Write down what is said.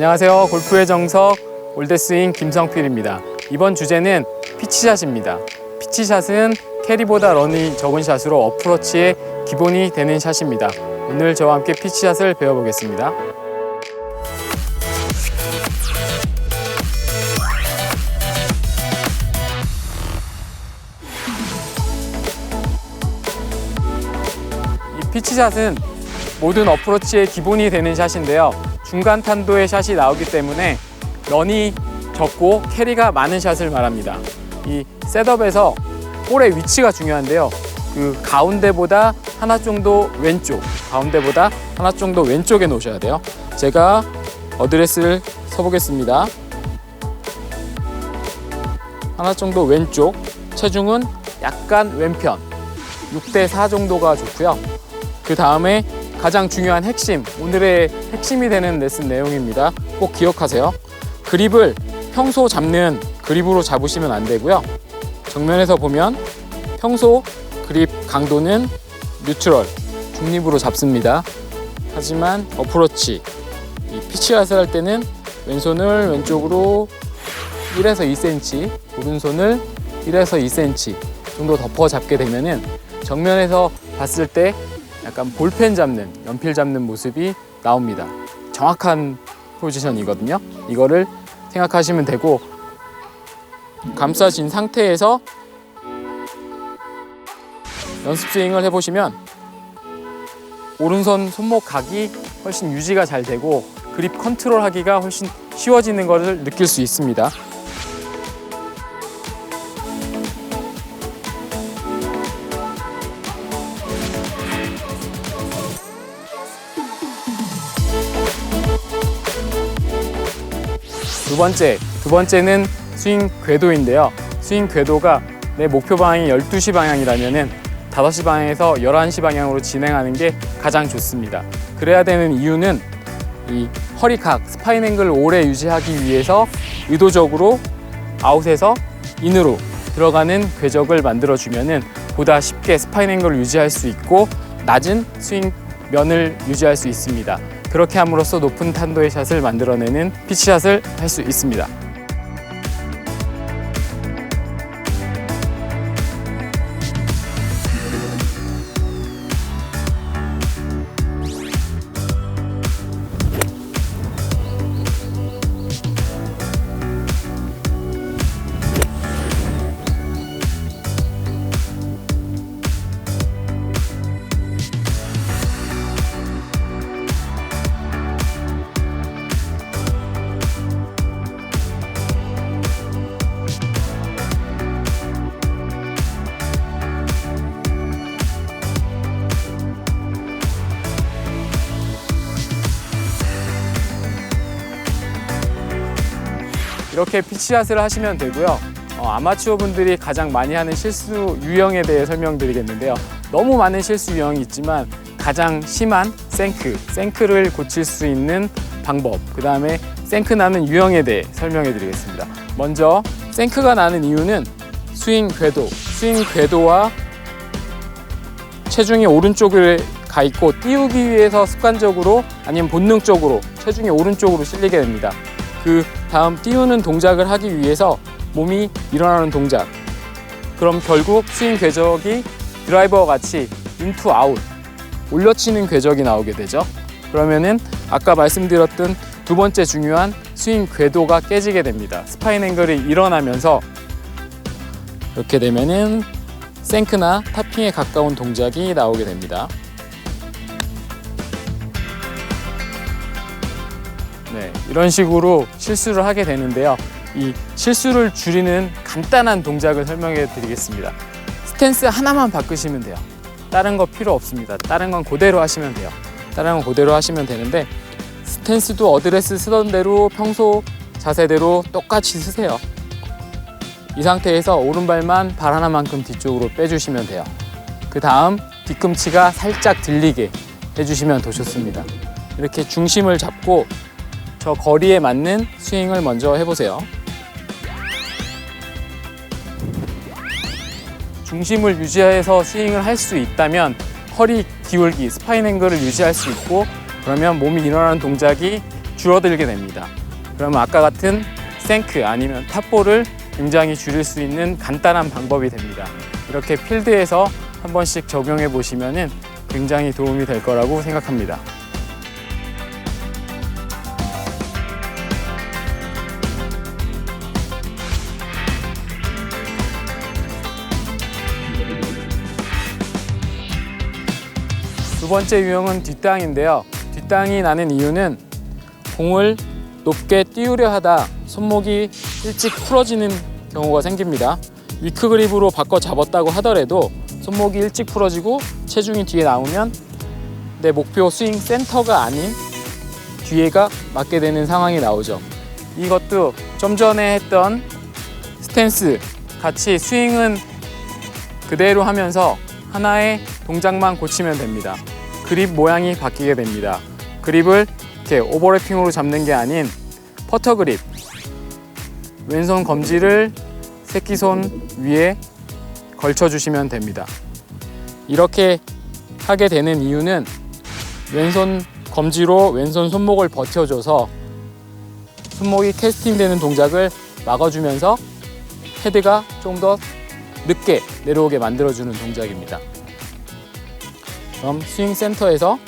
안녕하세요. 골프의 정석 올댓스윙 김성필입니다. 이번 주제는 피치샷입니다. 피치샷은 캐리보다 런이 적은 샷으로 어프로치의 기본이 되는 샷입니다. 오늘 저와 함께 피치샷을 배워보겠습니다. 이 피치샷은 모든 어프로치의 기본이 되는 샷인데요. 중간 탄도의 샷이 나오기 때문에 런이 적고 캐리가 많은 샷을 말합니다. 이 셋업에서 볼의 위치가 중요한데요. 그 가운데보다 하나 정도 왼쪽, 가운데보다 하나 정도 왼쪽에 놓으셔야 돼요. 제가 어드레스를 서보겠습니다. 하나 정도 왼쪽, 체중은 약간 왼편, 6대4 정도가 좋고요. 그 다음에 가장 중요한 핵심, 오늘의 핵심이 되는 레슨 내용입니다. 꼭 기억하세요. 그립을 평소 잡는 그립으로 잡으시면 안 되고요. 정면에서 보면 평소 그립 강도는 뉴트럴, 중립으로 잡습니다. 하지만 어프로치, 이 피치샷을 할 때는 왼손을 왼쪽으로 1에서 2cm, 오른손을 1에서 2cm 정도 덮어 잡게 되면은 정면에서 봤을 때 약간 볼펜 잡는, 연필 잡는 모습이 나옵니다. 정확한 포지션이거든요. 이거를 생각하시면 되고, 감싸진 상태에서 연습 스윙을 해보시면 오른손 손목 각이 훨씬 유지가 잘 되고 그립 컨트롤 하기가 훨씬 쉬워지는 것을 느낄 수 있습니다. 두 번째는 스윙 궤도인데요. 스윙 궤도가 내 목표 방향이 12시 방향이라면은 5시 방향에서 11시 방향으로 진행하는 게 가장 좋습니다. 그래야 되는 이유는 이 허리각, 스파인 앵글을 오래 유지하기 위해서 의도적으로 아웃에서 인으로 들어가는 궤적을 만들어주면은 보다 쉽게 스파인 앵글을 유지할 수 있고 낮은 스윙 면을 유지할 수 있습니다. 그렇게 함으로써 높은 탄도의 샷을 만들어내는 피치샷을 할 수 있습니다. 이렇게 피치샷을 하시면 되고요. 아마추어 분들이 가장 많이 하는 실수 유형에 대해 설명드리겠는데요. 너무 많은 실수 유형이 있지만 가장 심한 생크를 고칠 수 있는 방법, 그 다음에 생크 나는 유형에 대해 설명해 드리겠습니다. 먼저 생크가 나는 이유는 스윙 궤도와 체중이 오른쪽에 가 있고 띄우기 위해서 습관적으로 아니면 본능적으로 체중이 오른쪽으로 실리게 됩니다. 그 다음 띄우는 동작을 하기 위해서 몸이 일어나는 동작, 그럼 결국 스윙 궤적이 드라이버와 같이 인투 아웃, 올려치는 궤적이 나오게 되죠. 그러면은 아까 말씀드렸던 두 번째 중요한 스윙 궤도가 깨지게 됩니다. 스파인 앵글이 일어나면서 이렇게 되면은 생크나 타핑에 가까운 동작이 나오게 됩니다. 네, 이런 식으로 실수를 하게 되는데요. 이 실수를 줄이는 간단한 동작을 설명해 드리겠습니다. 스탠스 하나만 바꾸시면 돼요. 다른 거 필요 없습니다. 다른 건 그대로 하시면 돼요. 다른 건 그대로 하시면 되는데 스탠스도 어드레스 쓰던 대로 평소 자세대로 똑같이 쓰세요. 이 상태에서 오른발만 발 하나만큼 뒤쪽으로 빼주시면 돼요. 그 다음 뒤꿈치가 살짝 들리게 해주시면 더 좋습니다. 이렇게 중심을 잡고 저 거리에 맞는 스윙을 먼저 해보세요. 중심을 유지해서 스윙을 할 수 있다면 허리 기울기, 스파인 앵글을 유지할 수 있고, 그러면 몸이 일어나는 동작이 줄어들게 됩니다. 그러면 아까 같은 생크 아니면 탑볼을 굉장히 줄일 수 있는 간단한 방법이 됩니다. 이렇게 필드에서 한 번씩 적용해 보시면 굉장히 도움이 될 거라고 생각합니다. 두 번째 유형은 뒷땅인데요. 뒷땅이 나는 이유는 공을 높게 띄우려 하다 손목이 일찍 풀어지는 경우가 생깁니다. 위크 그립으로 바꿔 잡았다고 하더라도 손목이 일찍 풀어지고 체중이 뒤에 나오면 내 목표 스윙 센터가 아닌 뒤에가 맞게 되는 상황이 나오죠. 이것도 좀 전에 했던 스탠스 같이 스윙은 그대로 하면서 하나의 동작만 고치면 됩니다. 그립 모양이 바뀌게 됩니다. 그립을 이렇게 오버래핑으로 잡는 게 아닌 퍼터 그립, 왼손 검지를 새끼손 위에 걸쳐주시면 됩니다. 이렇게 하게 되는 이유는 왼손 검지로 왼손 손목을 버텨줘서 손목이 캐스팅되는 동작을 막아주면서 헤드가 좀 더 늦게 내려오게 만들어주는 동작입니다. 그럼 스윙 센터에서